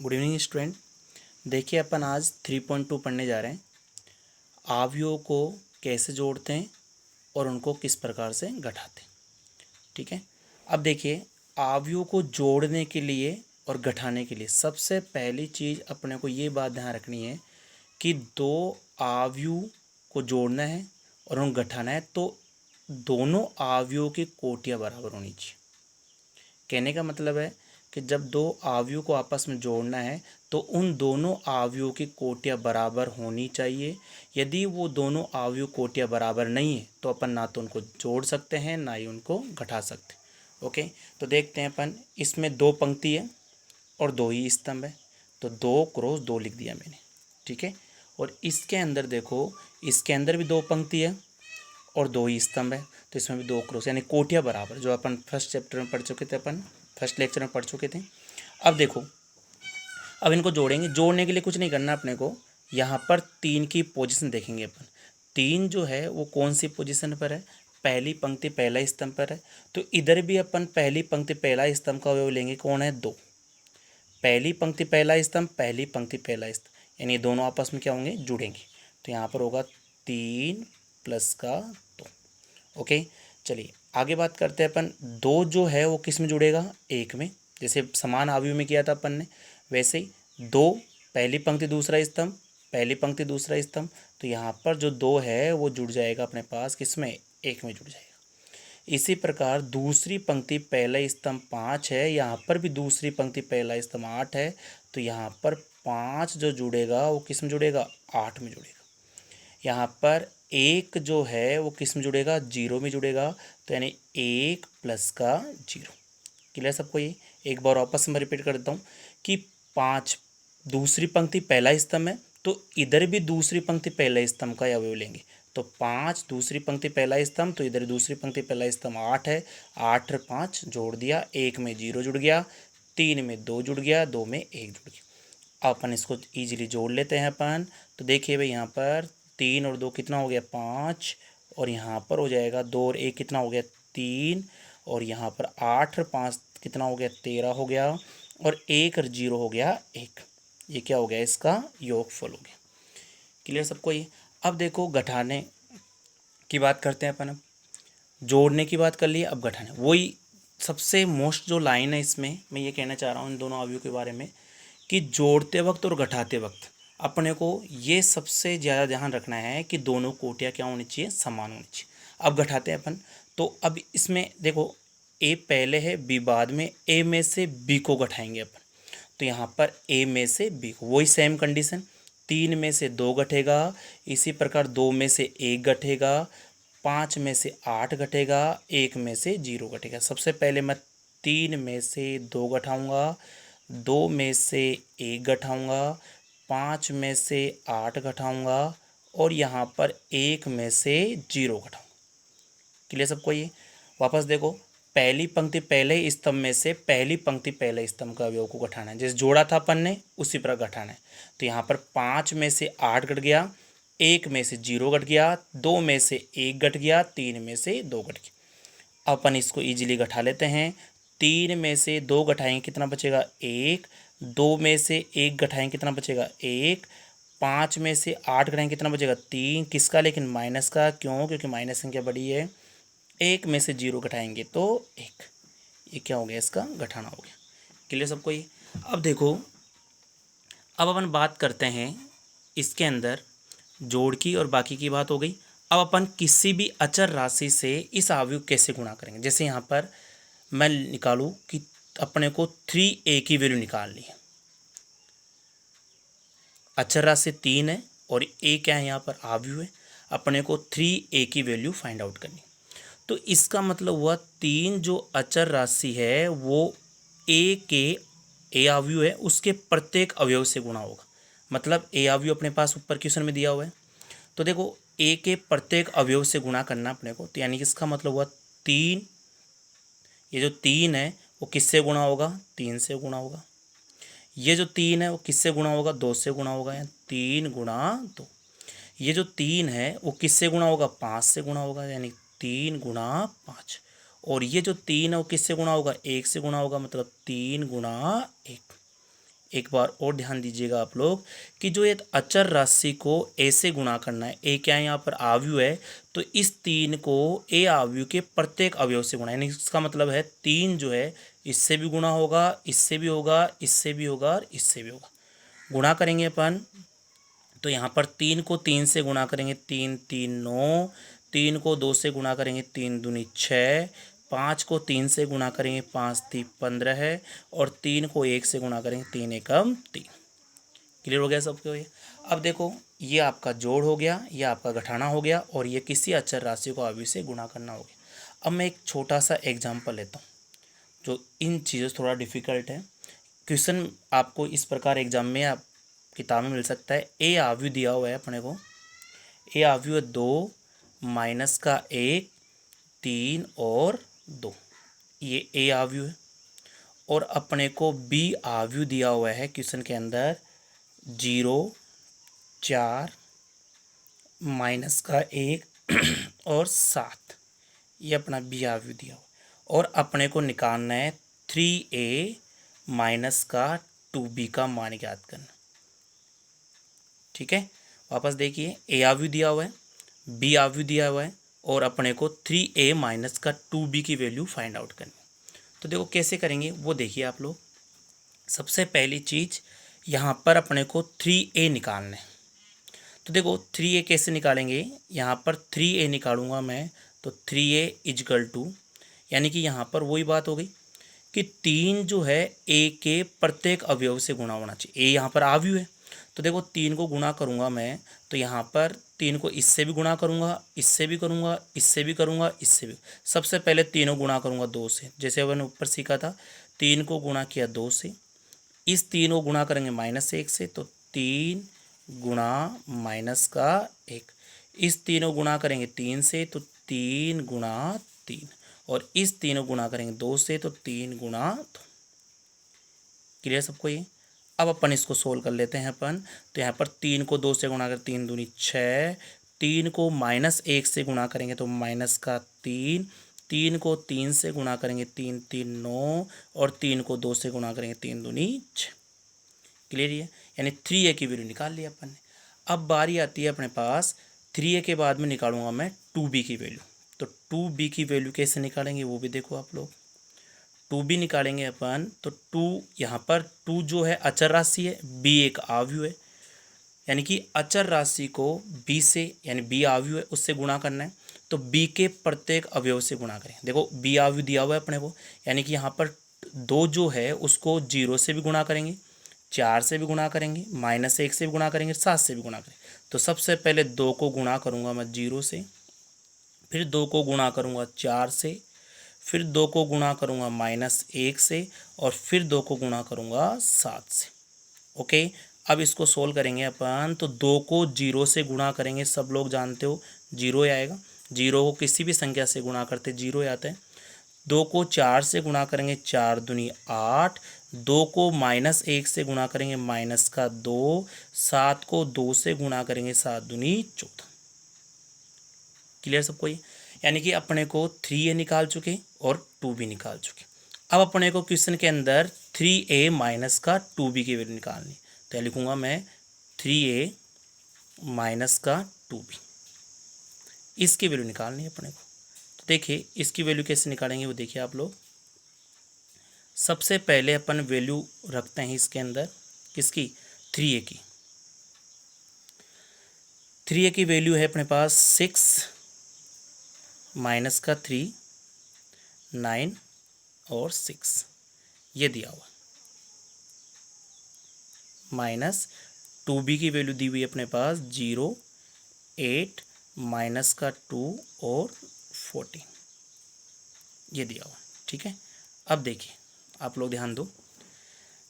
Good evening student. देखिए अपन आज 3.2 पढ़ने जा रहे हैं। आवयवों को कैसे जोड़ते हैं और उनको किस प्रकार से घटाते हैं। ठीक है, अब देखिए आवयवों को जोड़ने के लिए और घटाने के लिए सबसे पहली चीज़ अपने को ये बात ध्यान रखनी है कि दो आवयव को जोड़ना है और उनको घटाना है तो दोनों आवयवों की कोटियाँ बराबर होनी चाहिए। कहने का मतलब है कि जब दो आवयवों को आपस में जोड़ना है तो उन दोनों आवयवों की कोटियाँ बराबर होनी चाहिए। यदि वो दोनों आवयव कोटियाँ बराबर नहीं है तो अपन ना तो उनको जोड़ सकते हैं ना ही उनको घटा सकते। ओके, तो देखते हैं अपन। इसमें दो पंक्ति है और दो ही स्तंभ है, तो 2 × 2 लिख दिया मैंने। ठीक है, और इसके अंदर देखो, इसके अंदर भी दो पंक्ति है और दो ही स्तंभ है, तो इसमें भी 2 क्रॉस यानी कोटियाँ बराबर, जो अपन फर्स्ट चैप्टर में पढ़ चुके थे, अपन फर्स्ट लेक्चर में पढ़ चुके थे। अब देखो, अब इनको जोड़ेंगे। जोड़ने के लिए कुछ नहीं करना अपने को, यहाँ पर 3 की पोजीशन देखेंगे अपन। 3 जो है वो कौन सी पोजीशन पर है? पहली पंक्ति पहला स्तंभ पर है, तो इधर भी अपन पहली पंक्ति पहला स्तंभ का अवयव लेंगे। कौन है? 2। पहली पंक्ति पहला स्तंभ, पहली पंक्ति पहला स्तंभ, यानी दोनों आपस में क्या होंगे? जुड़ेंगे। तो यहाँ पर होगा 3 प्लस का 2। ओके, चलिए आगे बात करते हैं अपन। 2 जो है वो किस में जुड़ेगा? 1 में। जैसे समान आवयव में किया था अपन ने, वैसे ही 2 पहली पंक्ति दूसरा स्तंभ, पहली पंक्ति दूसरा स्तंभ, तो यहाँ पर जो 2 है वो जुड़ जाएगा अपने पास किसमें? 1 में जुड़ जाएगा। इसी प्रकार दूसरी पंक्ति पहला स्तंभ 5 है, यहाँ पर भी दूसरी पंक्ति पहला स्तंभ 8 है, तो यहाँ पर 5 जो जुड़ेगा वो किस में जुड़ेगा? 8 में जुड़ेगा। यहाँ पर 1 जो है वो किस में जुड़ेगा? 0 में जुड़ेगा, तो यानी 1 प्लस का 0। क्लियर सबको? ये एक बार वापस में रिपीट कर देता हूँ कि 5 दूसरी पंक्ति पहला स्तंभ है, तो इधर भी दूसरी पंक्ति पहला स्तंभ का अवयव लेंगे। तो 5 दूसरी पंक्ति पहला स्तंभ, तो इधर दूसरी पंक्ति पहला स्तंभ 8 है, 8 और 5 जोड़ दिया, 1 में 0 जुड़ गया, 3 में 2 जुड़ गया, 2 में 1 जुड़ गया। अपन इसको ईजिली जोड़ लेते हैं अपन। तो देखिए भाई, यहाँ पर 3 और 2 कितना हो गया? 5, और यहाँ पर हो जाएगा 2 और 1 कितना हो गया? 3, और यहाँ पर 8 और 5 कितना हो गया? 13 हो गया, और 1 और 0 हो गया 1। ये क्या हो गया? इसका योगफल हो गया। क्लियर सबको? ये अब देखो, घटाने की बात करते हैं अपन। अब जोड़ने की बात कर ली, अब घटाने। वही सबसे मोस्ट जो लाइन है इसमें, मैं ये कहना चाह रहा हूँ इन दोनों अवयवों के बारे में कि जोड़ते वक्त और घटाते वक्त अपने को ये सबसे ज़्यादा ध्यान रखना है कि दोनों कोटियाँ क्या होनी चाहिए? समान होनी चाहिए। अब घटाते हैं अपन, तो अब इसमें देखो, ए पहले है, बी बाद में। ए में से बी को घटाएंगे अपन, तो यहाँ पर ए में से बी को, वही सेम कंडीशन। 3 में से 2 घटेगा, इसी प्रकार 2 में से 1 घटेगा, 5 में से 8 घटेगा, 1 में से 0 घटेगा। सबसे पहले मैं 3 में से 2 घटाऊँगा, 2 में से 1 घटाऊँगा, 5 में से 8 घटाऊँगा, और यहाँ पर 1 में से 0 घटाऊँगा। क्लियर सबको? ये वापस देखो, पहली पंक्ति पहले स्तंभ में से पहली पंक्ति पहले स्तंभ का अवयव को घटाना है। जैसे जोड़ा था अपन ने उसी प्रकार घटाना है। तो यहाँ पर 5 में से 8 घट गया, 1 में से 0 घट गया, 2 में से 1 घट गया, 3 में से 2 घट गया। अपन इसको इजीली घटा लेते हैं। 3 में से 2 घटाएंगे, कितना बचेगा? 1। 2 में से 1 घटाएंगे, कितना बचेगा? 1। 5 में से 8 घटाएंगे, कितना बचेगा? 3। किसका? लेकिन माइनस का। क्यों? क्योंकि माइनस संख्या बड़ी है। 1 में से 0 घटाएंगे तो 1। ये क्या हो गया? इसका घटाना हो गया। क्लियर सबको? ये अब देखो, अब अपन बात करते हैं इसके अंदर जोड़ की, और बाकी की बात हो गई। अब अपन किसी भी अचर राशि से इस अवयव कैसे गुणा करेंगे। जैसे यहाँ पर मैं निकालूँ कि अपने को 3a की वैल्यू निकालनी है। अचर राशि 3 है और a क्या है? यहाँ पर अवयव है। अपने को 3a की वैल्यू फाइंड आउट करनी। तो इसका मतलब हुआ 3 जो अचर राशि है वो ए अवयव है, उसके प्रत्येक अवयव से गुणा होगा। मतलब ए अवयव अपने पास ऊपर क्वेश्चन में दिया हुआ है, तो देखो ए के प्रत्येक अवयव से गुणा करना अपने को। तो यानी कि इसका मतलब हुआ 3, ये जो 3 है वो किससे गुणा होगा? 3 से गुणा होगा। ये जो 3 है वो किससे गुणा होगा? 2 से गुणा होगा, यानी 3 गुणा 2। ये जो 3 है वो किससे गुणा होगा? 5 से गुणा होगा, यानी 3 गुणा 5। और ये जो 3 है वो किससे गुणा होगा? 1 से गुणा होगा, मतलब 3 गुणा 1। एक बार और ध्यान दीजिएगा आप लोग कि जो ये अचर राशि को ए से गुणा करना है, ए क्या है यहाँ पर अवयव है, तो इस 3 को ए अवयव के प्रत्येक अवयव से गुणा, यानी इसका मतलब है 3 जो है इससे भी गुणा होगा, इससे भी होगा, इससे भी होगा और इससे भी होगा। गुणा करेंगे अपन तो यहाँ पर 3 को 3 से गुणा करेंगे, 3 3 9, 3 को 2 से गुणा करेंगे, 3 दूनी 6, 5 को 3 से गुणा करेंगे, 5 3 15 है, और 3 को 1 से गुणा करेंगे, 3 एकम 3। क्लियर हो गया सबको ये। अब देखो ये आपका जोड़ हो गया, ये आपका घटाना हो गया, और ये किसी अचर राशि को अवयव से गुणा करना हो गया। अब मैं एक छोटा सा एग्जाम्पल लेता हूँ जो इन चीज़ों से थोड़ा डिफिकल्ट है। क्वेश्चन आपको इस प्रकार एग्जाम में आप किताब में मिल सकता है। ए अवयव दिया हुआ है अपने को, ए अवयव 2 माइनस का 1 3 और 2, ये ए अवयव है। और अपने को बी अवयव दिया हुआ है क्वेश्चन के अंदर 0 4 माइनस का 1 और 7, ये अपना बी अवयव दिया हुआ। और अपने को निकालना है 3a माइनस का 2b का मान ज्ञात करना। ठीक है, वापस देखिए, ए अवयव दिया हुआ है, बी अवयव दिया हुआ है, और अपने को 3a माइनस का 2b की वैल्यू फाइंड आउट करनी। तो देखो कैसे करेंगे वो देखिए आप लोग। सबसे पहली चीज़ यहाँ पर अपने को 3a निकालना है। तो देखो 3a कैसे निकालेंगे, यहाँ पर 3a निकालूंगा मैं, तो 3a इजकल टू, यानी कि यहाँ पर वही बात हो गई कि 3 जो है a के प्रत्येक अवयव से गुणा होना चाहिए। a यहाँ पर अवयव है, तो देखो 3 को गुणा करूँगा मैं, तो यहाँ पर 3 को इससे भी गुणा करूँगा, इससे भी करूँगा, इससे भी करूँगा, इससे भी। सबसे पहले तीनों गुणा करूँगा 2 से, जैसे मैंने ऊपर सीखा था, 3 को गुणा किया 2 से, इस 3 को गुणा करेंगे -1 से, तो 3 गुणा माइनस का 1, इस 3 को गुणा करेंगे 3 से, तो 3 गुणा 3, और इस 3 को गुणा करेंगे 2 से, तो 3 गुणा 2। क्लियर सबको ये। अब अपन इसको सोल्व कर लेते हैं अपन। तो यहाँ पर 3 को 2 से गुणा कर, 3 दूनी 6, 3 को -1 से गुणा करेंगे तो माइनस का 3, 3 को 3 से गुणा करेंगे 3 3 9, और 3 को 2 से गुणा करेंगे 3 दूनी 6। क्लियर है, यानी 3a की वैल्यू निकाल लिया अपन ने। अब बारी आती है अपने पास 3a के बाद में निकालूंगा मैं 2b की वैल्यू। तो 2b की वैल्यू कैसे निकालेंगे वो भी देखो आप लोग। 2b निकालेंगे अपन, तो 2 यहाँ पर 2 जो है अचर राशि है, b एक अवयव है, यानी कि अचर राशि को b से, यानी b अवयव है उससे गुणा करना है, तो b के प्रत्येक अवयव से गुणा करें। देखो b अवयव दिया हुआ है अपने को, यानी कि यहाँ पर 2 जो है उसको 0 से भी गुणा करेंगे, 4 से भी गुणा करेंगे, -1 से भी गुणा करेंगे, 7 से भी गुणा करेंगे। तो सबसे पहले 2 को गुणा करूँगा मैं 0 से, फिर 2 को गुणा करूँगा 4 से, फिर 2 को गुणा करूँगा -1 से, और फिर 2 को गुणा करूँगा 7 से। ओके, अब इसको सोल्व करेंगे अपन। तो 2 को 0 से गुणा करेंगे, सब लोग जानते हो 0 आएगा, 0 को किसी भी संख्या से गुणा करते 0 आता है। 2 को 4 से गुणा करेंगे, 4 दूनी 8, 2 को -1 से गुणा करेंगे, माइनस का 2, 7 को 2 से गुणा करेंगे, 7 दूनी 14। क्लियर सबको ये, यानी कि अपने को 3a निकाल चुके और 2b निकाल चुके। अब अपने को क्वेश्चन के अंदर 3a माइनस का 2b की वैल्यू निकालनी, तो लिखूंगा मैं 3a माइनस का 2b, इसकी वैल्यू निकालनी है अपने को। तो देखिए इसकी वैल्यू कैसे निकालेंगे वो देखिए आप लोग। सबसे पहले अपन वैल्यू रखते हैं इसके अंदर, किसकी, 3a की। 3a की वैल्यू है अपने पास 6 माइनस का 3, 9 और 6, ये दिया हुआ। माइनस 2b की वैल्यू दी हुई है अपने पास 0, 8 माइनस का 2 और 14, ये दिया हुआ। ठीक है, अब देखिए आप लोग ध्यान दो,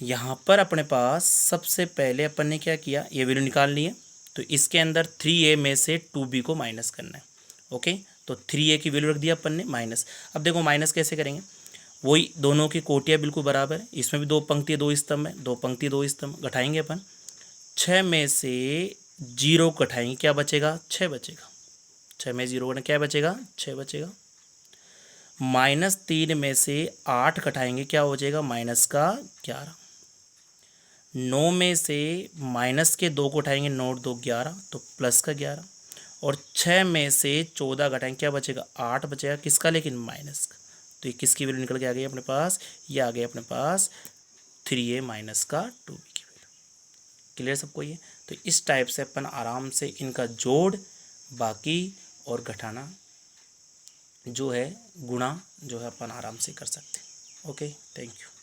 यहाँ पर अपने पास सबसे पहले अपन ने क्या किया, ये वैल्यू निकालनी है, तो इसके अंदर 3a में से 2b को माइनस करना है। ओके, तो 3a की वैल्यू रख दिया अपन ने माइनस। अब देखो माइनस कैसे करेंगे, वही दोनों की कोटियाँ बिल्कुल बराबर है, इसमें भी 2 पंक्ति 2 स्तंभ है, 2 पंक्ति 2 स्तंभ, घटाएंगे अपन। 6 में से 0 घटाएंगे, क्या बचेगा, 6 बचेगा। 6 में 0 घटाएंगे, क्या बचेगा, 6 बचेगा। -3 में से 8 घटाएंगे, क्या हो जाएगा, माइनस का 11। 9 में से माइनस के 2 को उठाएंगे, 9 2 11, तो प्लस का 11, और 6 में से 14 घटाएंगे, क्या बचेगा 8 बचेगा, किसका लेकिन माइनस का। तो ये किसकी वैल्यू निकल के आ गई अपने पास, ये आ गई अपने पास 3a माइनस का 2b की वैल्यू। क्लियर सबको ये। तो इस टाइप से अपन आराम से इनका जोड़, बाकी और घटाना जो है, गुणा जो है अपन आराम से कर सकते हैं। Okay, thank you.